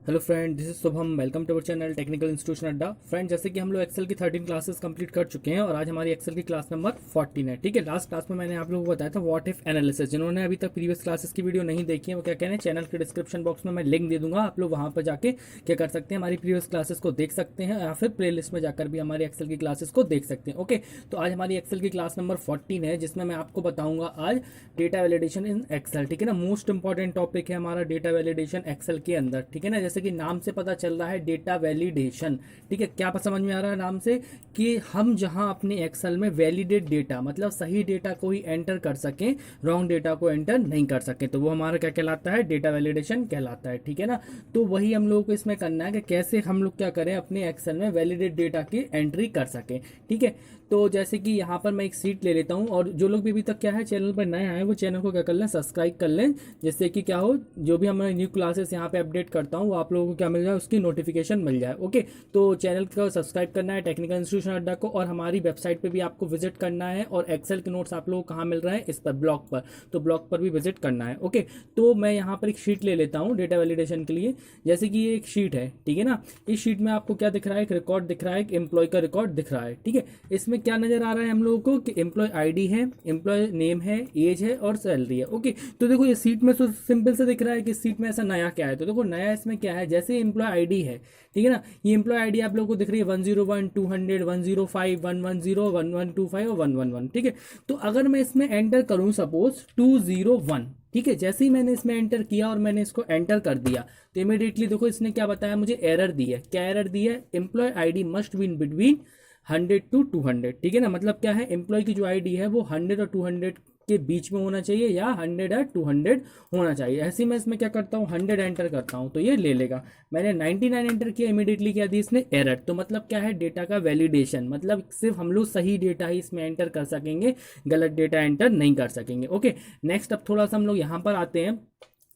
Hello friend, this is Shubham. Welcome to our channel technical institution Adda. Friend, जैसे कि हम लोग एक्सेल की 13 क्लासेस कंप्लीट कर चुके हैं और आज हमारी एक्सेल की क्लास नंबर 14 है। ठीक है, लास्ट क्लास में मैंने आप लोगों को बताया था व्हाट इफ एनालिसिस। जिन्होंने अभी तक प्रीवियस क्लासेस की वीडियो नहीं देखी है वो क्या कह रहे हैं, चैनल के डिस्क्रिप्शन बॉक्स में मैं लिंक दे दूंगा, आप लोग वहां पर जाके क्या कर सकते हैं, हमारी प्रीवियस क्लासेस को देख सकते हैं या फिर प्ले लिस्ट में जाकर भी हमारी एक्सेल की क्लासेस को देख सकते हैं। ओके, तो आज हमारी एक्सेल की क्लास नंबर 14 है जिसमें मैं आपको बताऊंगा आज डेटा वैलिडेशन इन एक्सेल। ठीक है ना, मोस्ट इंपॉर्टेंट टॉपिक है हमारा डेटा वैलिडेशन एक्सेल के अंदर। ठीक है ना, जैसे कि नाम से पता चल रहा है डेटा वैलिडेशन। ठीक है, क्या समझ में आ रहा है नाम से कि हम जहां अपने एक्सेल में वैलिडेट डेटा मतलब सही डेटा को ही एंटर कर सकें, रॉन्ग डेटा को एंटर नहीं कर सकें, तो वो हमारा क्या कहलाता है, डेटा वैलिडेशन कहलाता है। ठीक है ना, तो वही हम लोगों को इसमें करना है कि कैसे हम लोग क्या करें, अपने एक्सेल में वैलिडेट डेटा की एंट्री कर सकें। ठीक है, तो जैसे कि यहाँ पर मैं एक सीट ले लेता हूँ और जो लोग भी अभी तक क्या है चैनल पर नए आए वो चैनल को क्या कर लें, सब्सक्राइब कर लें, जिससे कि क्या हो, जो भी मैं न्यू क्लासेस यहाँ पे अपडेट करता हूँ वो आप लोगों को क्या मिल जाए, उसकी नोटिफिकेशन मिल जाए। ओके, तो चैनल को सब्सक्राइब करना है टेक्निकल इंस्टीट्यूशन अड्डा को, और हमारी वेबसाइट पे भी आपको विजिट करना है। और एक्सेल के नोट्स आप लोगों को कहाँ मिल रहे हैं, इस पर ब्लॉग पर, तो ब्लॉग पर भी विजिट करना है। ओके, तो मैं यहाँ पर एक शीट ले लेता हूँ डेटा वैलिडेशन के लिए। जैसे कि ये एक शीट है, ठीक है ना, इस शीट में आपको क्या दिख रहा है, एक रिकॉर्ड दिख रहा है, एक एम्प्लॉय का रिकॉर्ड दिख रहा है। ठीक है, इसमें क्या नजर आ रहा है हम लोगों को कि एम्प्लॉय आईडी है, एम्प्लॉय नेम है, एज है और सैलरी है। ओके, तो देखो ये सीट में तो सिंपल से दिख रहा है कि सीट में ऐसा नया क्या है। तो देखो नया इसमें क्या है, जैसे एम्प्लॉय आईडी है, ठीक है ना, ये एम्प्लॉय आईडी आप लोगों को दिख रही है 101, 200, 105, 110, 1125 और 111। ठीक है, तो अगर मैं इसमें एंटर करूं सपोज 201, ठीक है, जैसे ही मैंने इसमें एंटर किया और मैंने इसको एंटर कर दिया तो इमीडिएटली देखो इसने क्या बताया, मुझे एरर दी है। क्या एरर दी है, employ ID must be in between 100 to 200। ठीक है ना, मतलब क्या है, एम्प्लॉय की जो आईडी है वो 100 और 200 के बीच में होना चाहिए या 100 या 200 होना चाहिए। ऐसे मैं इसमें क्या करता हूँ, 100 एंटर करता हूँ तो ये ले लेगा। मैंने 99 एंटर किया, इमीडिएटली क्या दी इसने, एरर। तो मतलब क्या है, डेटा का वैलिडेशन, मतलब सिर्फ हम लोग सही डेटा ही इसमें एंटर कर सकेंगे, गलत डेटा एंटर नहीं कर सकेंगे। ओके, नेक्स्ट अब थोड़ा सा हम लोग यहाँ पर आते हैं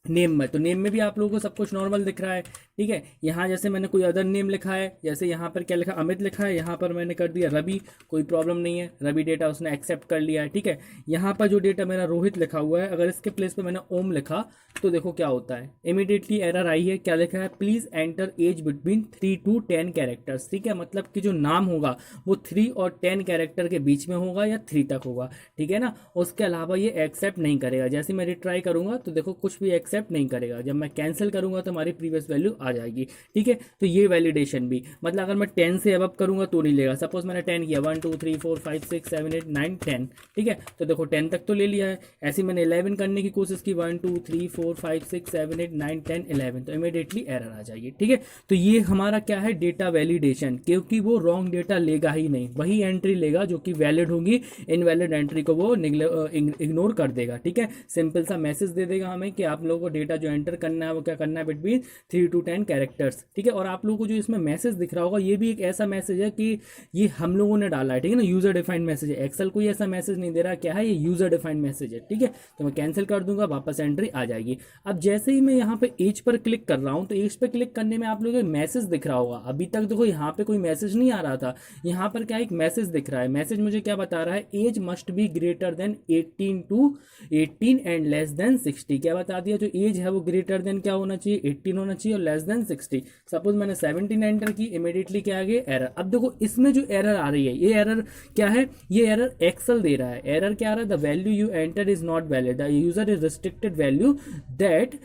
नेम में। तो नेम में भी आप लोगों को सब कुछ नॉर्मल दिख रहा है। ठीक है, यहाँ जैसे मैंने कोई अदर नेम लिखा है, जैसे यहाँ पर क्या लिखा, अमित लिखा है, यहाँ पर मैंने कर दिया रवि, कोई प्रॉब्लम नहीं है, रवि डेटा उसने एक्सेप्ट कर लिया है। ठीक है, यहाँ पर जो डेटा मेरा रोहित लिखा हुआ है, अगर इसके प्लेस पे मैंने ओम लिखा तो देखो क्या होता है, इमीडिएटली एरर आई है। क्या लिखा है, please enter age between 3 to 10 characters. ठीक है, मतलब कि जो नाम होगा वो 3 और 10 कैरेक्टर के बीच में होगा या 3 तक होगा। ठीक है ना, उसके अलावा ये एक्सेप्ट नहीं करेगा। जैसे मैं रिट्राई करूंगा तो देखो कुछ भी एक्सेप्ट नहीं करेगा, जब मैं कैंसिल करूंगा तो हमारी प्रीवियस वैल्यू आ जाएगी। ठीक है, तो ये वैलिडेशन भी, मतलब अगर मैं 10 से अबव करूंगा तो नहीं लेगा। सपोज मैंने 10 किया, 1 2 3 4 5 6 7 8 9 10। ठीक है, तो देखो 10 तक तो ले लिया है। ऐसे मैंने 11 करने की कोशिश की, 1 2 3 4 5 6 7 8 9 10 11, तो इमीडिएटली एरर आ जाएगी। ठीक है, तो ये हमारा क्या है, डेटा वैलिडेशन, क्योंकि वो रॉन्ग डेटा लेगा ही नहीं, वही एंट्री लेगा जो कि वैलिड होगी, इनवैलिड एंट्री को वो इग्नोर कर देगा। ठीक है, सिंपल सा मैसेज दे देगा हमें कि आप लोगों को डेटा जो एंटर करना है वो क्या करना है, बिटवीन 3 to 10 कैरेक्टर्स। ठीक है, और आप लोगों को जो इसमें मैसेज दिख रहा होगा ये भी एक ऐसा मैसेज है कि ये हम लोगों ने डाला है। ठीक है ना, यूजर डिफाइंड मैसेज है, एक्सेल कोई ऐसा मैसेज नहीं दे रहा, क्या है ये, यूजर डिफाइंड मैसेज है। ठीक है, तो मैं कैंसिल कर दूंगा, वापस एंट्री आ जाएगी। अब जैसे ही मैं यहाँ पे एज पर क्लिक कर रहा हूँ तो एज पर क्लिक करने में आप लोगों को मैसेज दिख रहा होगा। अभी तक देखो यहाँ पे कोई मैसेज नहीं आ रहा था, यहाँ पर क्या एक मैसेज दिख रहा है। मैसेज मुझे क्या बता रहा है, age must be greater than 18 and less than 60। क्या बता दिया, जो एज है वो ग्रेटर देन क्या होना चाहिए, 18 होना चाहिए और लेस देन 60। सपोज मैंने 17 एंटर की, इमीडिएटली क्या आ गया, एरर। अब देखो इसमें जो एरर आ रही है, ये एरर क्या है, ये एरर एक्सेल दे रहा है। एरर क्या आ रहा है, the value you enter is not valid, the user is restricted value that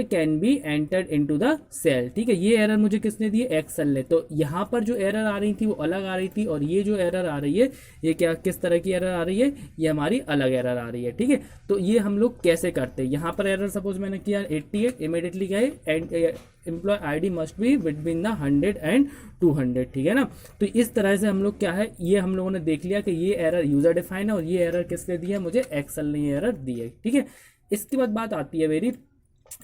can be entered into the cell. ठीक है, ये एरर मुझे किसने दी, एक्सेल ने। तो यहाँ पर जो एरर आ रही थी वो अलग आ रही थी, और ये जो एरर आ रही है ये क्या, किस तरह की एरर आ रही है, ये हमारी अलग एरर आ रही है। ठीक है, तो ये हम लोग कैसे करते हैं, यहाँ पर एरर सपोज मैंने किया 88, इमीडिएटली क्या है, employ ID must be between the 100 and 200। ठीक है ना, तो इस तरह से हम लोग क्या है, ये हम लोगों ने देख लिया कि ये एरर यूजर डिफाइन है और ये एरर किसने दी है, मुझे एक्सेल ने ये एरर दी है। ठीक है, इसके बाद बात आती है मेरी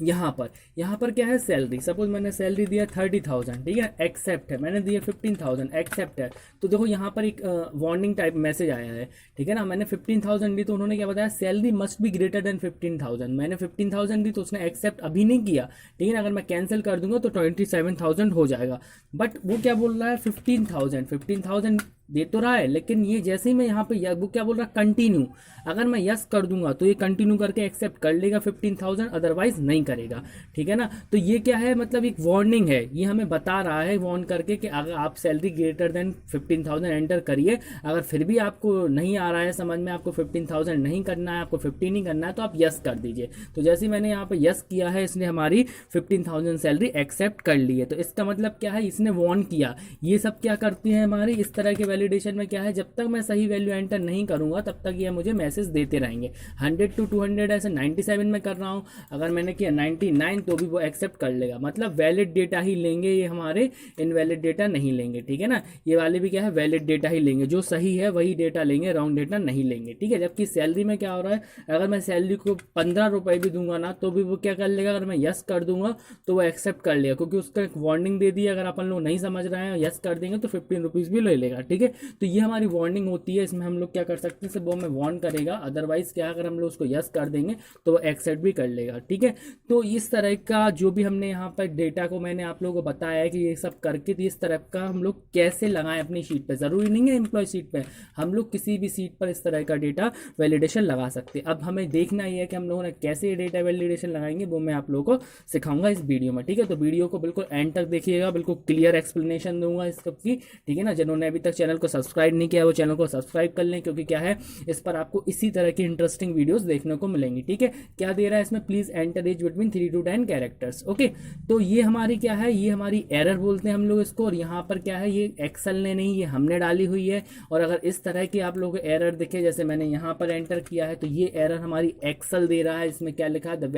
यहाँ पर क्या है, सैलरी। सपोज मैंने सैलरी दिया 30,000, ठीक है, एक्सेप्ट है। मैंने दिया 15,000, एक्सेप्ट है। तो देखो यहाँ पर एक वार्निंग टाइप मैसेज आया है। ठीक है ना, मैंने 15,000 दी तो उन्होंने क्या बताया, salary must be greater than 15,000। मैंने 15,000 दी तो उसने एक्सेप्ट अभी नहीं किया। ठीक है ना, अगर मैं कैंसिल कर दूंगा तो 27,000 हो जाएगा। बट वो क्या बोल रहा है, 15,000 दे तो रहा है, लेकिन ये जैसे ही मैं यहाँ पे वो क्या बोल रहा है कंटिन्यू, अगर मैं यस कर दूंगा तो ये कंटिन्यू करके एक्सेप्ट कर लेगा 15,000, अदरवाइज नहीं करेगा। ठीक है ना। तो ये क्या है, मतलब एक वार्निंग है, ये हमें बता रहा है वार्न करके कि अगर आप सैलरी ग्रेटर देन 15,000 एंटर करिए, अगर फिर भी आपको नहीं आ रहा है समझ में, आपको 15,000 नहीं करना है, आपको 15 नहीं करना है, तो आप यस कर दीजिए। तो जैसे मैंने यहाँ पे यस किया है, इसने हमारी 15,000 सैलरी एक्सेप्ट कर ली है। तो इसका मतलब क्या है, इसने वार्न किया। ये सब क्या करती है हमारी इस तरह के वैलिडेशन में, क्या है, जब तक मैं सही वैल्यू एंटर नहीं करूंगा तब तक ये मुझे मैसेज देते रहेंगे। 100 to 200 ऐसे 97 में कर रहा हूँ, अगर मैंने किया 99 तो भी वो एक्सेप्ट कर लेगा। मतलब वैलिड डेटा ही लेंगे ये, हमारे इनवैलिड डेटा नहीं लेंगे। ठीक है ना। ये वाले भी क्या है, वैलिड डेटा ही लेंगे, जो सही है वही डेटा लेंगे, रॉन्ग डेटा नहीं लेंगे। ठीक है। जबकि सैलरी में क्या हो रहा है, अगर मैं सैलरी को 15 रुपए भी दूंगा ना तो भी वो क्या कर लेगा, अगर मैं यस कर दूंगा तो वो एक्सेप्ट कर लेगा, क्योंकि उसका एक वार्निंग दे दी। अगर अपन लोग नहीं समझ रहे हैं, यस कर देंगे तो 15 रुपीज़ भी ले लेगा। ठीक है। तो ये हमारी वार्निंग होती है, इसमें हम लोग क्या कर सकते हैं, सिर्फ वो हमें वार्न करेगा, अदरवाइज क्या, अगर हम लोग उसको यस कर देंगे तो वो एक्सेप्ट भी कर लेगा। ठीक है। तो इस तरह का जो भी हमने यहाँ पर डेटा को मैंने आप लोगों को बताया है कि ये सब करके, तो इस तरह का हम लोग कैसे लगाएं अपनी शीट पे, ज़रूरी नहीं है एम्प्लॉय शीट पे, हम लोग किसी भी सीट पर इस तरह का डेटा वैलिडेशन लगा सकते हैं। अब हमें देखना ही है कि हम लोगों ने कैसे ये डेटा वैलिडेशन लगाएंगे, वो मैं आप लोगों को सिखाऊंगा इस वीडियो में। ठीक है। तो वीडियो को बिल्कुल एंड तक देखिएगा, बिल्कुल क्लियर एक्सप्लेनेशन दूंगा इस सब की। ठीक है ना। जिन्होंने अभी तक चैनल को सब्सक्राइब नहीं किया वो चैनल को सब्सक्राइब कर लें, क्योंकि क्या है, इस पर आपको इसी तरह की इंटरेस्टिंग वीडियोस देखने को मिलेंगी। ठीक है। क्या दे रहा है इसमें, please enter age between 3 to 10 characters. Okay. तो ये हमारी क्या है, ये हमारी एरर बोलते हैं हम लोग इसको। और यहाँ पर क्या है, ये एक्सेल ने नहीं, ये हमने डाली हुई है। और अगर इस तरह की आप लोगों को एरर दिखे, जैसे मैंने यहाँ पर एंटर किया है, तो ये एरर हमारी एक्सेल दे रहा है। इसमें क्या लिखा है, the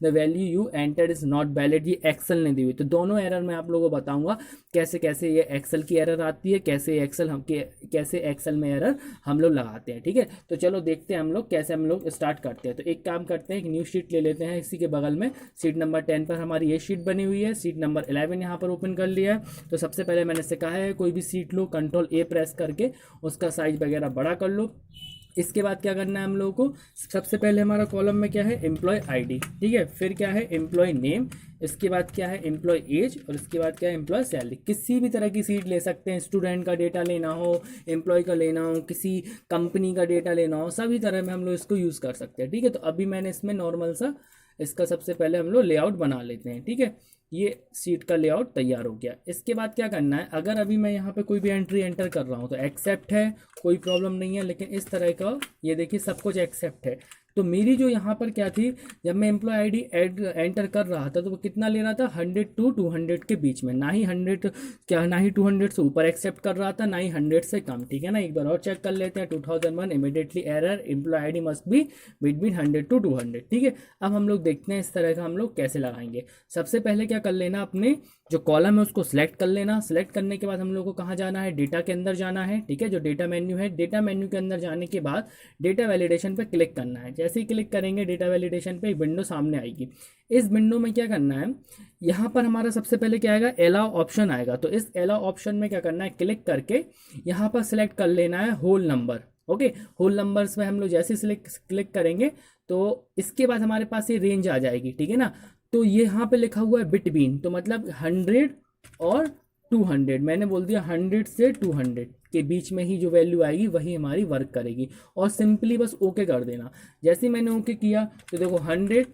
value you enter is not valid, ये एक्सेल ने दी हुई। तो दोनों एरर मैं आप लोगों को बताऊंगा कैसे कैसे ये एक्सेल की एरर आती है, कैसे एक्सेल में एरर हम लोग लगाते हैं। ठीक है। तो चलो देखते हैं हम लोग कैसे हम लोग स्टार्ट करते हैं। तो एक काम करते हैं, एक न्यू शीट ले लेते हैं, इसी के बगल में शीट नंबर 10 पर हमारी ये शीट बनी हुई है, शीट नंबर 11 यहाँ पर ओपन कर लिया है। तो सबसे पहले मैंने सिखाया है, कोई भी सीट लो, Ctrl+A प्रेस करके उसका साइज वगैरह बड़ा कर लो। इसके बाद क्या करना है हम लोगों को, सबसे पहले हमारा कॉलम में क्या है, एम्प्लॉय आईडी। ठीक है। फिर क्या है, एम्प्लॉय नेम। इसके बाद क्या है, एम्प्लॉय एज। और इसके बाद क्या है, एम्प्लॉय सैलरी। किसी भी तरह की सीट ले सकते हैं, स्टूडेंट का डेटा लेना हो, एम्प्लॉय का लेना हो, किसी कंपनी का डेटा लेना हो, सभी तरह में हम लोग इसको यूज़ कर सकते हैं। ठीक है। तो अभी मैंने इसमें नॉर्मल सा इसका सबसे पहले हम लोग लेआउट बना लेते हैं। ठीक है। ये सीट का लेआउट तैयार हो गया। इसके बाद क्या करना है, अगर अभी मैं यहाँ पे कोई भी एंट्री एंटर कर रहा हूँ तो एक्सेप्ट है, कोई प्रॉब्लम नहीं है। लेकिन इस तरह का ये देखिए सब कुछ एक्सेप्ट है। तो मेरी जो यहाँ पर क्या थी, जब मैं एम्प्लॉय आईडी एंटर कर रहा था तो वो कितना ले रहा था, 100 to 200 के बीच में, ना ही 200 से ऊपर एक्सेप्ट कर रहा था, ना ही 100 से कम। ठीक है ना। एक बार और चेक कर लेते हैं, 2001 immediately error, employ ID must be between 100 to 200। ठीक है। अब हम लोग देखते हैं इस तरह का हम लोग कैसे लगाएंगे। सबसे पहले क्या कर लेना, अपने जो कॉलम है उसको सिलेक्ट कर लेना। सिलेक्ट करने के बाद हम लोग को कहाँ जाना है, डेटा के अंदर जाना है। ठीक है। जो डेटा मेन्यू है, डेटा मेन्यू के अंदर जाने के बाद डेटा वैलिडेशन पे क्लिक करना है। जैसे ही क्लिक करेंगे डेटा वैलिडेशन पे एक विंडो सामने आएगी। इस विंडो में क्या करना है, यहाँ पर हमारा सबसे पहले क्या आएगा, अलाउ ऑप्शन आएगा। तो इस अलाउ ऑप्शन में क्या करना है, क्लिक करके यहाँ पर सिलेक्ट कर लेना है whole number. Okay. Whole numbers में हम लोग जैसे क्लिक करेंगे तो इसके बाद हमारे पास ये रेंज आ जाएगी। ठीक है ना। तो ये यहाँ पे लिखा हुआ है बिटवीन, तो मतलब 100 और 200, मैंने बोल दिया 100 से 200 के बीच में ही जो वैल्यू आएगी वही हमारी वर्क करेगी। और सिंपली बस ओके कर देना। जैसे ही मैंने ओके किया तो देखो 100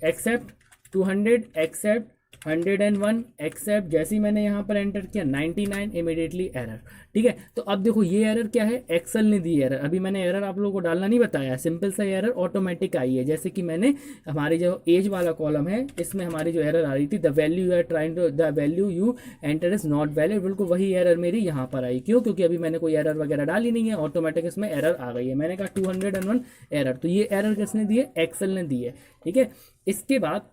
एक्सेप्ट, 200 एक्सेप्ट, 101 एक्सेप्ट। जैसे ही मैंने यहाँ पर एंटर किया 99 इमीडिएटली एरर। ठीक है। तो अब देखो ये एरर क्या है, एक्सेल ने दी एरर। अभी मैंने एरर आप लोगों को डालना नहीं बताया, सिंपल सा एरर ऑटोमेटिक आई है। जैसे कि मैंने हमारी जो एज वाला कॉलम है इसमें हमारी जो एरर आ रही थी, the value you enter is not valid, बिल्कुल वही एरर मेरी यहाँ पर आई। क्यों, क्योंकि अभी मैंने कोई एरर वगैरह डाली नहीं है, ऑटोमेटिक इसमें एरर आ गई है। मैंने कहा 201 एरर, तो ये एरर किसने दी है, एक्सेल ने दी है। ठीक है। इसके बाद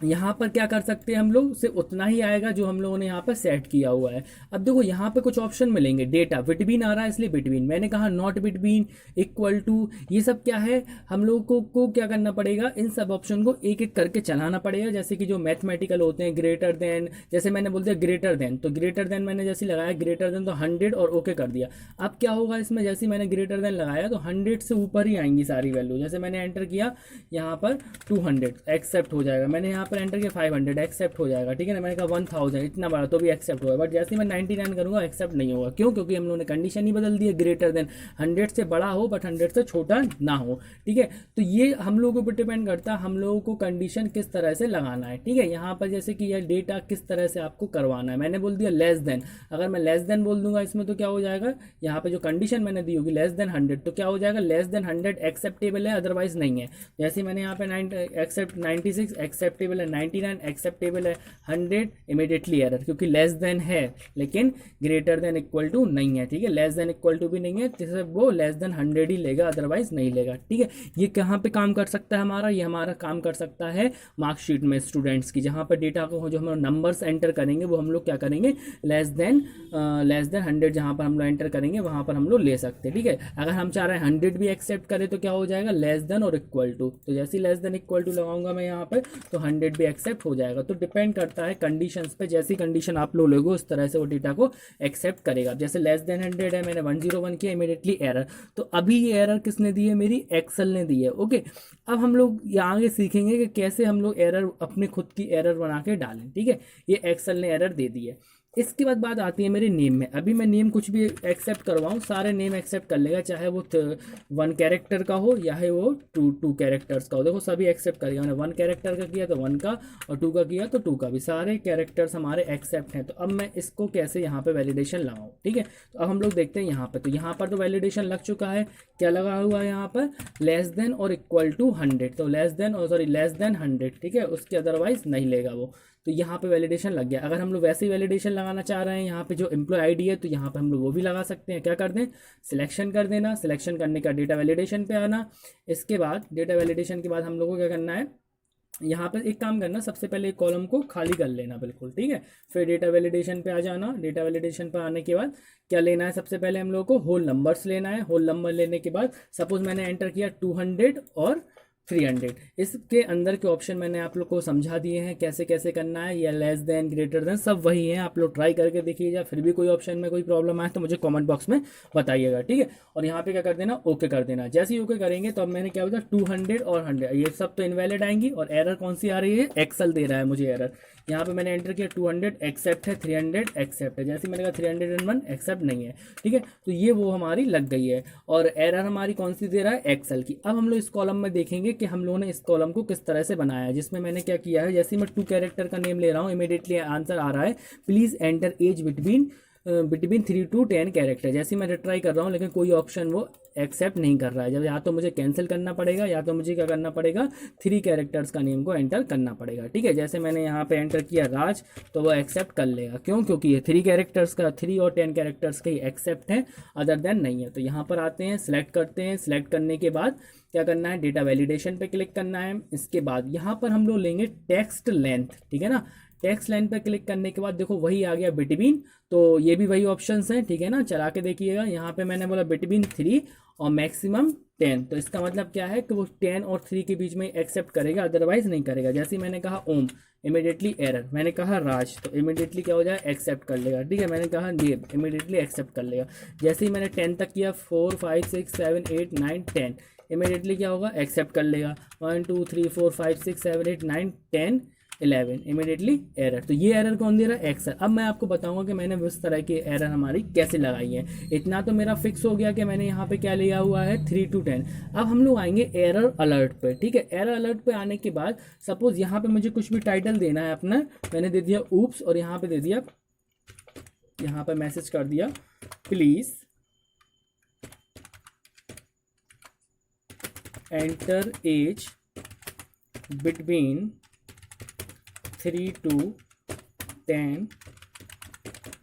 यहाँ पर क्या कर सकते हैं हम लोग, सिर्फ उतना ही आएगा जो हम लोगों ने यहाँ पर सेट किया हुआ है। अब देखो यहाँ पे कुछ ऑप्शन मिलेंगे, डेटा बिटवीन आ रहा है इसलिए बिटवीन, मैंने कहा नॉट बिटवीन, इक्वल टू, ये सब क्या है, हम लोगों को क्या करना पड़ेगा, इन सब ऑप्शन को एक एक करके चलाना पड़ेगा। जैसे कि जो मैथमेटिकल होते हैं, ग्रेटर देन, जैसे मैंने बोल दिया ग्रेटर देन, तो ग्रेटर देन मैंने जैसे लगाया ग्रेटर देन तो 100 और ओके कर दिया। अब क्या होगा इसमें, जैसे मैंने ग्रेटर देन लगाया तो 100 से ऊपर ही आएंगी सारी वैल्यू। जैसे मैंने एंटर किया यहाँ पर 200 एक्सेप्ट हो जाएगा। मैंने यहाँ पर एंटर किया 500 एक्सेप्ट हो जाएगा, ठीक है ना। मैंने कहा 1000 इतना बड़ा तो भी एक्सेप्ट होगा, बट जैसे ही मैं 99 करूँगा एक्सेप्ट नहीं होगा। क्यों? क्योंकि हम लोगों ने कंडीशन ही बदल दी है, ग्रेटर देन 100 से बड़ा हो बट 100 से छोटा ना हो, ठीक है। तो ये हम लोगों को डिपेंड करता है हम लोगों को कंडीशन किस तरह से लगाना है, ठीक है। यहाँ पर जैसे कि यह डेटा किस तरह से आपको करवाना है, मैंने बोल दिया लेस देन। अगर मैं लेस देन बोल दूंगा इसमें तो क्या हो जाएगा, यहाँ पे जो कंडीशन मैंने दी होगी लेस देन 100, तो क्या हो जाएगा, लेस देन 100 एक्सेप्टेबल है, अदरवाइज नहीं है। जैसे मैंने यहाँ पे 96 एक्सेप्टेबल है, 99 एक्सेप्टेबल है, 100 इमीडिएटली एरर, क्योंकि लेस देन है लेकिन ग्रेटर देन इक्वल टू नहीं है, ठीक है। लेस देन इक्वल टू भी नहीं है, जैसे वो लेस देन 100 ही लेगा, अदरवाइज नहीं लेगा, ठीक है। ये कहाँ पे काम कर सकता है हमारा, ये हमारा काम कर सकता है मार्कशीट में स्टूडेंट्स की, जहाँ पर डेटा को जो हम नंबर्स एंटर करेंगे वो हम लोग क्या करेंगे, लेस देन 100 जहाँ पर हम लोग एंटर करेंगे वहाँ पर हम लोग ले सकते हैं, ठीक है। अगर हम चाह रहे हैं 100 भी एक्सेप्ट करें तो क्या हो जाएगा, लेस देन और इक्वल टू, तो जैसे ही लेस देन इक्वल टू लगाऊंगा मैं यहाँ पर तो 100 भी एक्सेप्ट हो जाएगा। तो डिपेंड करता है कंडीशंस पे, जैसी कंडीशन आप लोग लोगे उस तरह से वो डेटा को एक्सेप्ट करेगा। जैसे लेस देन 100 है, मैंने 101 किया, इमीडिएटली एरर। तो अभी ये एरर किसने दी है, मेरी एक्सेल ने दी है, ओके। अब हम लोग यहाँ आगे सीखेंगे कि कैसे हम लोग एरर अपने खुद की एरर बना के डालें, ठीक है। ये एक्सेल ने एरर दे दी है। इसके बाद बात आती है मेरे नेम में। अभी मैं नेम कुछ भी एक्सेप्ट करवाऊँ, सारे नेम एक्सेप्ट कर लेगा, चाहे वो 1 कैरेक्टर का हो या है वो 2 कैरेक्टर्स का हो, देखो सभी एक्सेप्ट करेगा। मैंने 1 कैरेक्टर का किया तो 1 का, और 2 का किया तो 2 का भी, सारे कैरेक्टर्स हमारे एक्सेप्ट हैं। तो अब मैं इसको कैसे यहाँ पे वैलिडेशन लगाऊँ, ठीक है। तो अब हम लोग देखते हैं यहाँ पे, तो यहाँ पर तो वैलिडेशन लग चुका है, क्या लगा हुआ है यहाँ पर, लेस देन और इक्वल टू 100, तो लेस देन और सॉरी लेस देन 100, ठीक है, उसके अदरवाइज नहीं लेगा वो। तो यहाँ पे वैलिडेशन लग गया। अगर हम लोग वैसे ही वैलिडेशन लगाना चाह रहे हैं यहाँ पे जो एम्प्लॉय आईडी है, तो यहाँ पे हम लोग वो भी लगा सकते हैं। क्या कर दें, सिलेक्शन कर देना, सिलेक्शन करने का डेटा वैलिडेशन पे आना। इसके बाद डेटा वैलिडेशन के बाद हम लोग को क्या करना है, यहाँ पे एक काम करना, सबसे पहले एक कॉलम को खाली कर लेना बिल्कुल, ठीक है। फिर डेटा वैलिडेशन पे आ जाना। डेटा वैलिडेशन पे आने के बाद क्या लेना है, सबसे पहले हम लोग को होल नंबर्स लेना है। होल नंबर लेने के बाद सपोज मैंने एंटर किया 200 और 300, इसके अंदर के ऑप्शन मैंने आप लोग को समझा दिए हैं कैसे कैसे करना है, या लेस देन ग्रेटर देन सब वही है, आप लोग ट्राई करके देखिएगा। फिर भी कोई ऑप्शन में कोई प्रॉब्लम आए तो मुझे कमेंट बॉक्स में बताइएगा, ठीक है। और यहाँ पे क्या कर देना, ओके कर देना। जैसे ही ओके करेंगे तो अब मैंने क्या बताया, 200 और 100 ये सब तो इनवैलिड आएंगी, और एरर कौन सी आ रही है, एक्सेल दे रहा है मुझे एरर। यहाँ पे मैंने एंटर किया 200 एक्सेप्ट है, 300 एक्सेप्ट है, जैसे मैंने कहा 301 एक्सेप्ट नहीं है, ठीक है। तो ये वो हमारी लग गई है, और एरर हमारी कौन सी दे रहा है, एक्सेल की। अब हम लोग इस कॉलम में देखेंगे कि हम लोगों ने इस कॉलम को किस तरह से बनाया है, जिसमें मैंने क्या किया है, जैसे मैं 2 कैरेक्टर का नेम ले रहा हूँ, इमीडिएटली आंसर आ रहा है, please enter age between 3 to 10 character. जैसे मैं ट्राई कर रहा हूँ लेकिन कोई ऑप्शन वो एक्सेप्ट नहीं कर रहा है, जब या तो मुझे कैंसिल करना पड़ेगा या तो मुझे क्या करना पड़ेगा, 3 कैरेक्टर्स का नेम को एंटर करना पड़ेगा, ठीक है। जैसे मैंने यहाँ पे एंटर किया राज, तो वो एक्सेप्ट कर लेगा। क्यों? क्योंकि ये 3 कैरेक्टर्स का, 3 और 10 कैरेक्टर्स का ही एक्सेप्ट है, अदर देन नहीं है। तो यहाँ पर आते हैं, सिलेक्ट करते हैं, सिलेक्ट करने के बाद क्या करना है, डेटा वैलिडेशन पे क्लिक करना है। इसके बाद यहाँ पर हम लोग लेंगे टेक्स्ट लेंथ, ठीक है ना। टेक्स्ट लाइन पर क्लिक करने के बाद देखो वही आ गया बिटवीन, तो ये भी वही ऑप्शंस हैं, ठीक है ना। चला के देखिएगा, यहाँ पे मैंने बोला बिटवीन 3 और मैक्सिमम 10, तो इसका मतलब क्या है कि वो 10 और 3 के बीच में एक्सेप्ट करेगा, अदरवाइज नहीं करेगा। जैसे मैंने कहा ओम, इमीडिएटली एरर। मैंने कहा राज, तो इमीडिएटली क्या हो जाए, एक्सेप्ट कर लेगा, ठीक है। मैंने कहा देव, इमीडिएटली एक्सेप्ट कर लेगा। जैसे ही मैंने 10 तक किया, 4 5 6 7 8 9 10, इमीडिएटली क्या होगा, एक्सेप्ट कर लेगा। 1 2 3 4 5 6 7 8 9 10 11, इमीडिएटली एरर। तो ये एरर कौन दे रहा है, एक्सेल। अब मैं आपको बताऊंगा कि मैंने इस तरह की एरर हमारी कैसे लगाई है। इतना तो मेरा फिक्स हो गया कि मैंने यहाँ पे क्या लिया हुआ है, 3 to 10। अब हम लोग आएंगे एरर अलर्ट पे, ठीक है। एरर अलर्ट पे आने के बाद सपोज यहाँ पे मुझे कुछ भी टाइटल देना है अपना, मैंने दे दिया ऊप्स, और यहाँ पे दे दिया, यहाँ पे मैसेज कर दिया please enter age between 3 to 10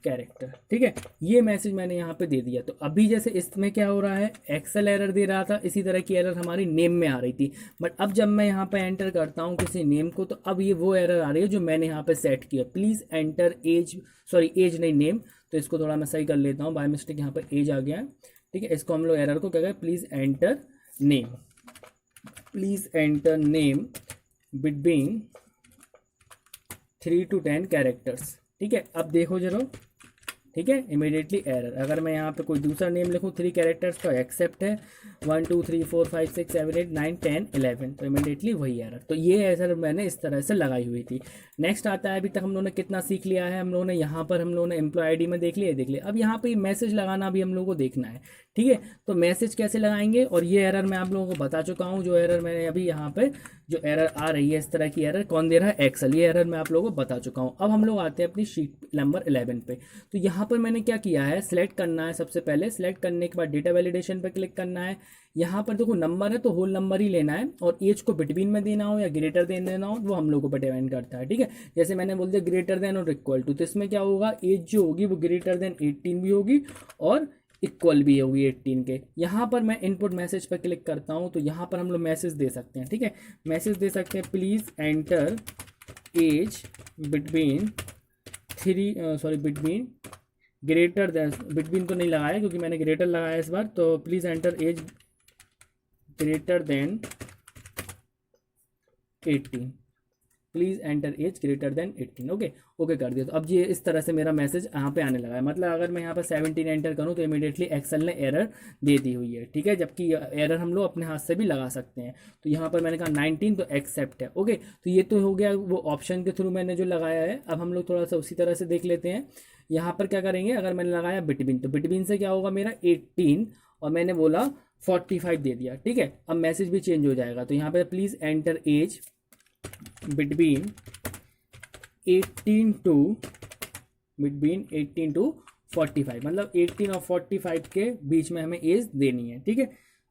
character, ठीक है। ये मैसेज मैंने यहाँ पे दे दिया। तो अभी जैसे इसमें क्या हो रहा है, एक्सेल एरर दे रहा था, इसी तरह की एरर हमारी नेम में आ रही थी। बट अब जब मैं यहाँ पे एंटर करता हूँ किसी नेम को, तो अब ये वो एरर आ रही है जो मैंने यहाँ पे सेट किया, please enter age, sorry age नहीं नेम। तो इसको थोड़ा मैं सही कर लेता हूँ, बाय मिस्टेक यहाँ पर एज आ गया है, ठीक है। इसको हम लोग एरर को क्या करें, please enter name, please enter name between 3 to 10 characters, ठीक है। अब देखो जरा ठीक है, इमीडिएटली एरर। अगर मैं यहाँ पे कोई दूसरा नेम लिखूँ 3 कैरेक्टर्स तो एक्सेप्ट है, 1 2 3 4 5 6 7 8 9 10 11 तो इमीडिएटली वही एरर। तो ये एरर मैंने इस तरह से लगाई हुई थी। नेक्स्ट आता है, अभी तक हम लोगों ने कितना सीख लिया है, हम लोगों ने यहाँ पर हम लोगों ने एम्प्लॉय आईडी में देख लिया। अब यहाँ पे मैसेज लगाना भी हम लोगों को देखना है, ठीक है। तो मैसेज कैसे लगाएंगे, और ये एरर मैं आप लोगों को बता चुका हूँ। जो एरर मैंने अभी यहाँ पे जो एरर आ रही है इस तरह की एरर कौन दे रहा है, एक्सेल, ये एरर मैं आप लोगों को बता चुका हूँ। अब हम लोग आते हैं अपनी शीट नंबर 11 पे। तो यहाँ पर मैंने क्या किया है, सिलेक्ट करना है। सबसे पहले सिलेक्ट करने के बाद डेटा वैलिडेशन पे क्लिक करना है। यहाँ पर देखो नंबर है तो होल नंबर ही लेना है, और एज को बिटवीन में देना हो या ग्रेटर देना हो वो हम लोगों को डिपेंड करता है, ठीक है। जैसे मैंने बोल दिया ग्रेटर देन और इक्वल टू, तो इसमें क्या होगा, एज जो होगी वो ग्रेटर देन 18 भी होगी और इक्वल भी होगी 18 के। यहाँ पर मैं इनपुट मैसेज पर क्लिक करता हूँ, तो यहाँ पर हम लोग मैसेज दे सकते हैं, ठीक है। मैसेज दे सकते हैं, please enter age between between greater than, between तो नहीं लगाया क्योंकि मैंने ग्रेटर लगाया इस बार, तो please enter age greater than 18, please enter age greater than 18। Okay कर दिया। तो अब ये इस तरह से मेरा मैसेज यहाँ पे आने लगा है। मतलब अगर मैं यहाँ पर 17 एंटर करूँ तो इमीडिएटली एक्सेल ने एरर दे दी हुई है, ठीक है। जबकि एरर हम लोग अपने हाथ से भी लगा सकते हैं। तो यहाँ पर मैंने कहा 19 तो एक्सेप्ट है, ओके। तो ये तो हो गया वो ऑप्शन के थ्रू मैंने जो लगाया है। अब हम लोग थोड़ा सा उसी तरह से देख लेते हैं। यहाँ पर क्या करेंगे, अगर मैंने लगाया बिटवीन, तो बिटवीन से क्या होगा मेरा 18 और मैंने बोला 45 दे दिया, ठीक है। अब मैसेज भी चेंज हो जाएगा। तो यहाँ पर please enter age between 18 to 45, मतलब 18 और 45 के बीच में हमें एज देनी है, ठीक है।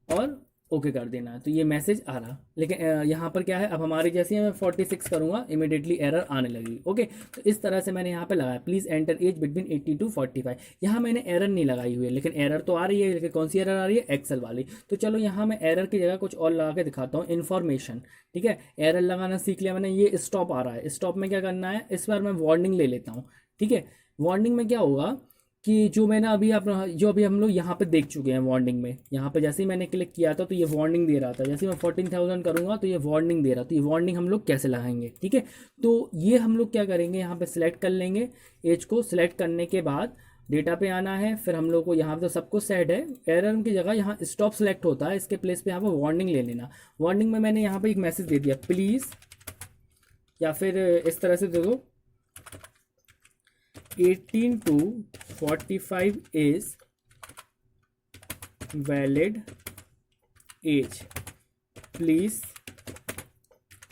और ओके कर देना है। तो ये मैसेज आ रहा, लेकिन यहाँ पर क्या है, अब हमारी जैसे मैं 46 करूँगा इमीडिएटली एरर आने लगी, ओके। तो इस तरह से मैंने यहाँ पे लगाया, please enter age between 18 to 45। यहाँ मैंने एरर नहीं लगाई हुई है, लेकिन एरर तो आ रही है। लेकिन कौन सी एरर आ रही है, एक्सेल वाली। तो चलो यहाँ मैं एरर की जगह कुछ और लगा के दिखाता हूँ, इन्फॉर्मेशन, ठीक है। एरर लगाना सीख लिया मैंने। ये स्टॉप आ रहा है, स्टॉप में क्या करना है, इस बार मैं वार्निंग ले लेता हूँ, ठीक है। वार्निंग में क्या होगा कि जो मैंने अभी हम लोग यहाँ पे देख चुके हैं वार्निंग में, यहाँ पे जैसे ही मैंने क्लिक किया था तो ये वार्निंग दे रहा था। जैसे मैं 14,000 करूँगा तो ये वार्निंग दे रहा था। तो ये वार्निंग हम लोग कैसे लगाएंगे, ठीक है। तो ये हम लोग क्या करेंगे, यहाँ पे सिलेक्ट कर लेंगे एज को। सिलेक्ट करने के बाद डेटा पे आना है, फिर हम लोग को यहाँ पे तो सब कुछ सेट है। एरर की जगह यहाँ स्टॉप सेलेक्ट होता है, इसके प्लेस पे यहाँ पे वार्निंग ले लेना। वार्निंग में मैंने यहाँ पे एक मैसेज दे दिया, प्लीज़, या फिर इस तरह से दे दो, 18 to 45 is valid age, please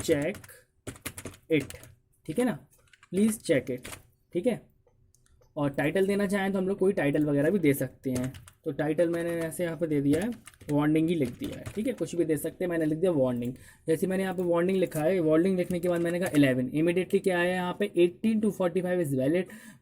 check it, ठीक है ना, प्लीज़ चेक इट, ठीक है। और टाइटल देना चाहें तो हम लोग कोई टाइटल वगैरह भी दे सकते हैं। तो टाइटल मैंने ऐसे यहाँ पे दे दिया है, वार्निंग ही लिख दिया है, ठीक है। कुछ भी दे सकते हैं, मैंने लिख दिया वार्निंग। जैसे मैंने यहाँ पे वार्निंग लिखा है, वार्निंग लिखने के बाद मैंने कहा 11, इमीडिएटली क्या है यहाँ पे 18 to 45 is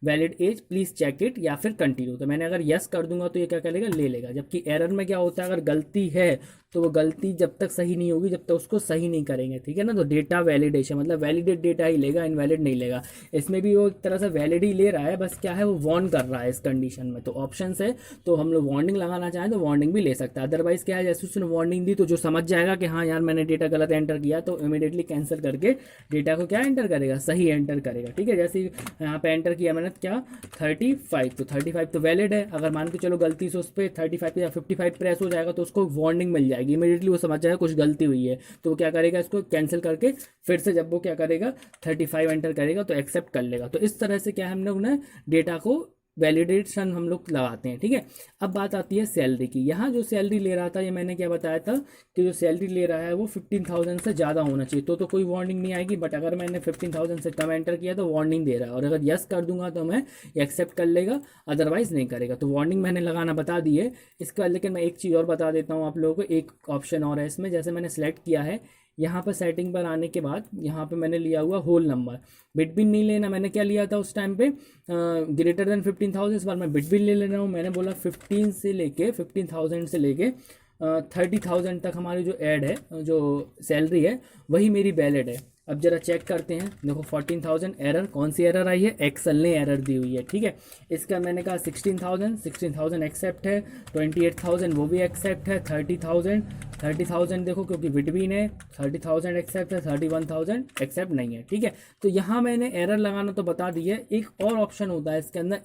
valid age, please check it, या फिर कंटिन्यू। तो मैंने अगर यस कर दूंगा तो ये क्या करेगा, ले लेगा। जबकि एरर में क्या होता है, अगर गलती है तो वो गलती जब तक सही नहीं होगी जब तक उसको सही नहीं करेंगे, ठीक है ना। तो डेटा वैलिडेशन मतलब वैलिडेट डेटा ही लेगा, इनवैलिड नहीं लेगा। इसमें भी वो एक तरह से वैलिड ही ले रहा है, बस क्या है वो वार्न कर रहा है इस कंडीशन में। तो ऑप्शन है, तो हम लोग वार्निंग लगाना चाहें तो वार्निंग भी ले सकता है। अदरवाइज क्या है, जैसे उसने वार्निंग दी तो जो समझ जाएगा कि हाँ यार मैंने डेटा गलत एंटर किया, तो इमीडिएटली कैंसिल करके डेटा को क्या एंटर करेगा, सही एंटर करेगा, ठीक है। जैसे यहाँ पे एंटर किया मैंने क्या 35, तो 35 तो वैलिड है। अगर मान के चलो गलती से उस पर 35 या 55 प्रेस हो जाएगा तो उसको वार्निंग मिल जाएगी, इमीडिएटली वो समझ जाएगा कुछ गलती हुई है। तो वो क्या करेगा, इसको कैंसिल करके फिर से जब वो क्या करेगा 35 एंटर करेगा तो एक्सेप्ट कर लेगा। तो इस तरह से क्या है, हम लोग ने डेटा को वैलिडेशन हम लोग लगाते हैं, ठीक है। अब बात आती है सैलरी की। यहाँ जो सैलरी ले रहा था, ये मैंने क्या बताया था कि जो सैलरी ले रहा है वो 15,000 से ज़्यादा होना चाहिए, तो कोई वार्निंग नहीं आएगी। बट अगर मैंने 15,000 से कम एंटर किया तो वार्निंग दे रहा है, और अगर यस कर दूंगा तो मैं एक्सेप्ट कर लेगा, अदरवाइज नहीं करेगा। तो वार्निंग मैंने लगाना बता दी है। इसके बाद लेकिन मैं एक चीज़ और बता देता हूँ आप लोगों को, एक ऑप्शन और है इसमें। जैसे मैंने सेलेक्ट किया है, यहाँ पर सेटिंग पर आने के बाद यहाँ पे मैंने लिया हुआ होल नंबर, बिटवीन नहीं लेना। मैंने क्या लिया था उस टाइम पे, ग्रेटर देन 15,000। इस बार मैं बिटवीन ले रहा हूँ। मैंने बोला 15,000 से लेके 30,000 तक हमारी जो ऐड है, जो सैलरी है वही मेरी वैलिड है। अब जरा चेक करते हैं, देखो 14,000 एरर, कौन सी एरर आई है, एक्सेल ने एरर दी हुई है, ठीक है। इसका मैंने कहा 16,000 एक्सेप्ट है, 28,000 वो भी एक्सेप्ट है, 30,000 देखो क्योंकि बिटवीन है, 30,000 एक्सेप्ट है, 31,000 एक्सेप्ट नहीं है, ठीक है। तो यहाँ मैंने एरर लगाना तो बता दी है। एक और ऑप्शन होता है इसके अंदर,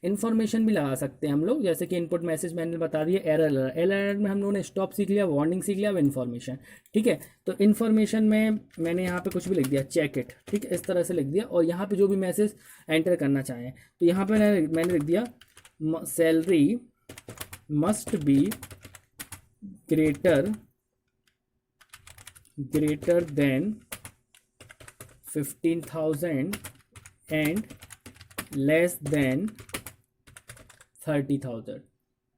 इन्फॉर्मेशन भी लगा सकते हैं हम लोग, जैसे कि इनपुट मैसेज मैंने बता दिया, एरर में हम लोगों ने स्टॉप सीख लिया, वार्निंग सीख लिया, अब इन्फॉर्मेशन, ठीक है। तो इन्फॉर्मेशन में मैंने यहाँ पे कुछ भी लिख दिया, चेक इट, ठीक है, इस तरह से लिख दिया। और यहाँ पे जो भी मैसेज एंटर करना चाहें तो यहाँ पे मैंने लिख दिया salary must be greater than 15,000 and less then 30,000,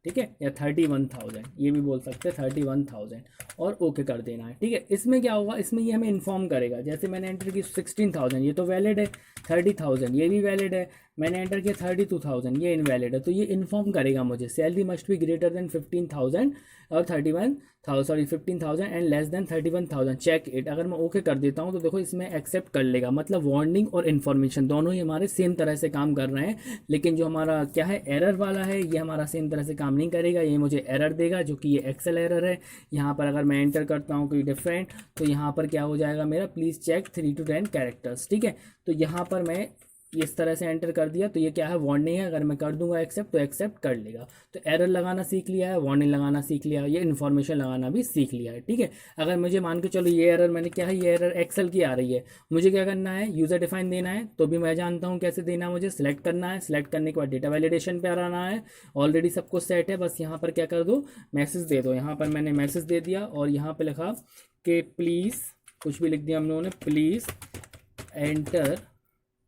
ठीक है, या 31,000, ये भी बोल सकते हैं 31,000, और ओके कर देना है, ठीक है। इसमें क्या होगा, इसमें ये हमें इन्फॉर्म करेगा, जैसे मैंने एंटर की 16,000, ये तो वैलिड है, 30,000 ये भी वैलिड है, मैंने एंटर किया 32,000 ये इनवैलिड है, तो ये इन्फॉर्म करेगा मुझे salary must be greater than 15,000 और 15,000 and less than 31,000, check it. अगर मैं ओके कर देता हूँ तो देखो इसमें एक्सेप्ट कर लेगा, मतलब वार्निंग और इन्फॉर्मेशन दोनों ही हमारे सेम तरह से काम कर रहे हैं। लेकिन जो हमारा क्या है एरर वाला है, ये हमारा सेम तरह से काम नहीं करेगा, ये मुझे एरर देगा, जो कि ये एक्सेल एरर है। यहाँ पर अगर मैं एंटर करता हूँ कोई डिफरेंट, तो यहाँ पर क्या हो जाएगा मेरा, प्लीज़ चेक 3 to 10 कैरेक्टर्स, ठीक है। तो यहाँ पर मैं इस तरह से एंटर कर दिया, तो ये क्या है, वार्निंग है। अगर मैं कर दूंगा एक्सेप्ट तो एक्सेप्ट कर लेगा। तो एरर लगाना सीख लिया है, वार्निंग लगाना सीख लिया है, ये इन्फॉर्मेशन लगाना भी सीख लिया है, ठीक है। अगर मुझे मान के चलो ये एरर मैंने क्या है, ये एरर एक्सेल की आ रही है, मुझे क्या करना है, यूज़र डिफाइन देना है, तो भी मैं जानता हूँ कैसे देना है। मुझे सिलेक्ट करना है, सिलेक्ट करने के बाद डेटा वैलिडेशन पे आना है, ऑलरेडी सब कुछ सेट है, बस यहाँ पर क्या कर दो, मैसेज दे दो। यहाँ पर मैंने मैसेज दे दिया और यहाँ पर लिखा कि प्लीज़, कुछ भी लिख दिया हम लोगों ने, please enter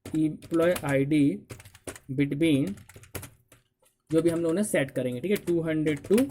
employ ID between, जो भी हम लोगों ने सेट करेंगे, ठीक है, 200 to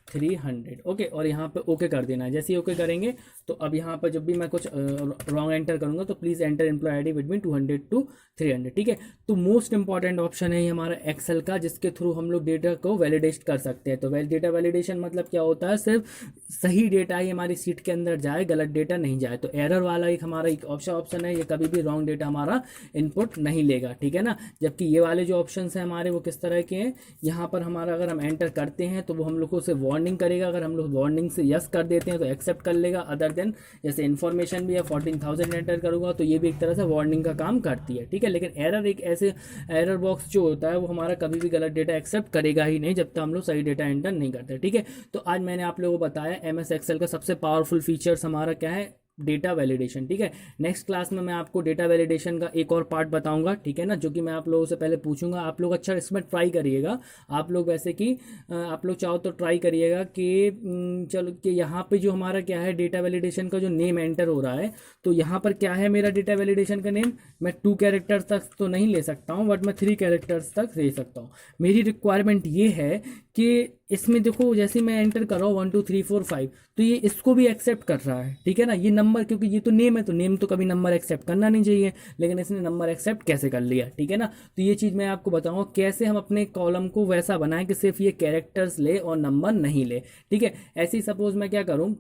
300, ओके। और यहाँ पे ओके कर देना है। जैसे ही ओके करेंगे तो अब यहाँ पर जब भी मैं कुछ रॉन्ग एंटर करूँगा तो please enter employ ID between 200 to 300, ठीक है। तो मोस्ट इंपॉर्टेंट ऑप्शन है ये हमारा एक्सेल का, जिसके थ्रू हम लोग डेटा को वैलिडेट कर सकते हैं। तो डेटा वैलिडेशन मतलब क्या होता है, सिर्फ सही डेटा ही हमारी सीट के अंदर जाए, गलत डेटा नहीं जाए। तो एरर वाला एक हमारा एक ऑप्शन है, ये कभी भी रॉन्ग डेटा हमारा इनपुट नहीं लेगा, ठीक है ना। जबकि ये वाले जो ऑप्शन हैं हमारे, वो किस तरह के हैं, यहाँ पर हमारा अगर हम एंटर करते हैं तो वो हम लोग को उसे वार्निंग करेगा, अगर हम लोग वार्निंग से यस कर देते हैं तो एक्सेप्ट कर लेगा। अदर देन जैसे इन्फॉर्मेशन भी है, 14,000 एंटर करूंगा तो ये भी एक तरह से वार्निंग का काम करती है, ठीक है। लेकिन एरर एक ऐसे एरर बॉक्स जो होता है वो हमारा कभी भी गलत डेटा एक्सेप्ट करेगा ही नहीं जब तक हम लोग सही डेटा एंटर नहीं करते, ठीक है। तो आज मैंने आप लोगों को बताया MS एक्सेल का सबसे पावरफुल फीचर्स हमारा क्या है, डेटा वैलिडेशन, ठीक है। नेक्स्ट क्लास में मैं आपको डेटा वैलिडेशन का एक और पार्ट बताऊंगा, ठीक है ना, जो कि मैं आप लोगों से पहले पूछूंगा। आप लोग अच्छा इसमें ट्राई करिएगा, आप लोग वैसे कि आप लोग चाहो तो ट्राई करिएगा कि चलो कि यहाँ पे जो हमारा क्या है डेटा वैलिडेशन का जो नेम एंटर हो रहा है, तो यहाँ पर क्या है मेरा डेटा वैलिडेशन का नेम, मैं 2 कैरेक्टर्स तक तो नहीं ले सकता हूँ, बट मैं 3 कैरेक्टर्स तक ले सकता हूँ। मेरी रिक्वायरमेंट ये है कि इसमें देखो जैसे मैं एंटर कर रहा हूँ 1 2 3 4 5, तो ये इसको भी एक्सेप्ट कर रहा है, ठीक है ना। ये नंबर, क्योंकि ये तो नेम है, तो नेम तो कभी नंबर एक्सेप्ट करना नहीं चाहिए, लेकिन इसने नंबर एक्सेप्ट कैसे कर लिया, ठीक है ना। तो ये चीज़ मैं आपको बताऊंगा कैसे हम अपने कॉलम को वैसा बनाएं कि सिर्फ ये कैरेक्टर्स ले और नंबर नहीं ले, ठीक है। ऐसे ही सपोज मैं क्या करूँ,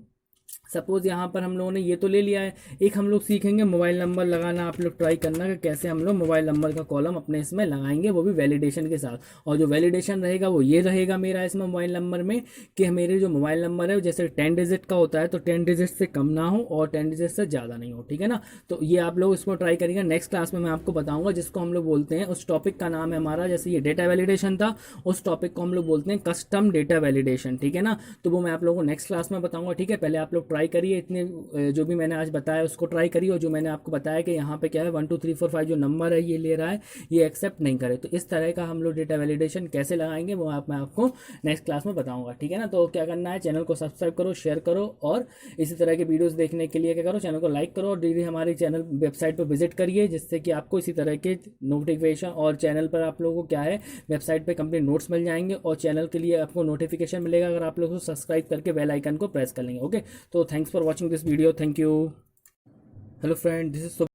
सपोज यहाँ पर हम लोगों ने ये तो ले लिया है, एक हम लोग सीखेंगे मोबाइल नंबर लगाना। आप लोग ट्राई करना कि कैसे हम लोग मोबाइल नंबर का कॉलम अपने इसमें लगाएंगे, वो भी वैलिडेशन के साथ। और जो वैलिडेशन रहेगा वो ये रहेगा मेरा इसमें मोबाइल नंबर में, कि मेरे जो मोबाइल नंबर है जैसे 10 डिजिट का होता है, तो 10 डिजिट से कम ना हो और 10 डिजिट से ज़्यादा नहीं हो, ठीक है ना। तो ये आप लोग इसको ट्राई करिएगा। नेक्स्ट क्लास में मैं आपको बताऊँगा, जिसको हम लोग बोलते हैं, उस टॉपिक का नाम है हमारा, जैसे ये डेटा वैलिडेशन था, उस टॉपिक को हम लोग बोलते हैं कस्टम डेटा वैलिडेशन, ठीक है ना। तो वो मैं आप लोगों को नेक्स्ट क्लास में बताऊँगा, ठीक है। पहले आप लोग ट्राई करिए, इतने जो भी मैंने आज बताया उसको ट्राई करिए। और जो मैंने आपको बताया कि यहाँ पे क्या है 1 2 3 4 5 जो नंबर है ये ले रहा है, ये एक्सेप्ट नहीं करे, तो इस तरह का हम लोग डेटा वैलिडेशन कैसे लगाएंगे वो मैं आपको नेक्स्ट क्लास में बताऊंगा, ठीक है ना। तो क्या करना है, चैनल को सब्सक्राइब करो, शेयर करो, और इसी तरह के वीडियोस देखने के लिए क्या करो, चैनल को लाइक करो, और डेली हमारे चैनल वेबसाइट पर विजिट करिए, जिससे कि आपको इसी तरह के नोटिफिकेशन, और चैनल पर आप लोगों को क्या है वेबसाइट पर कंप्लीट नोट्स मिल जाएंगे, और चैनल के लिए आपको नोटिफिकेशन मिलेगा अगर आप लोग को सब्सक्राइब करके बेल आइकन को प्रेस कर लेंगे, ओके। तो thanks for watching this video, thank you. Hello friend, this is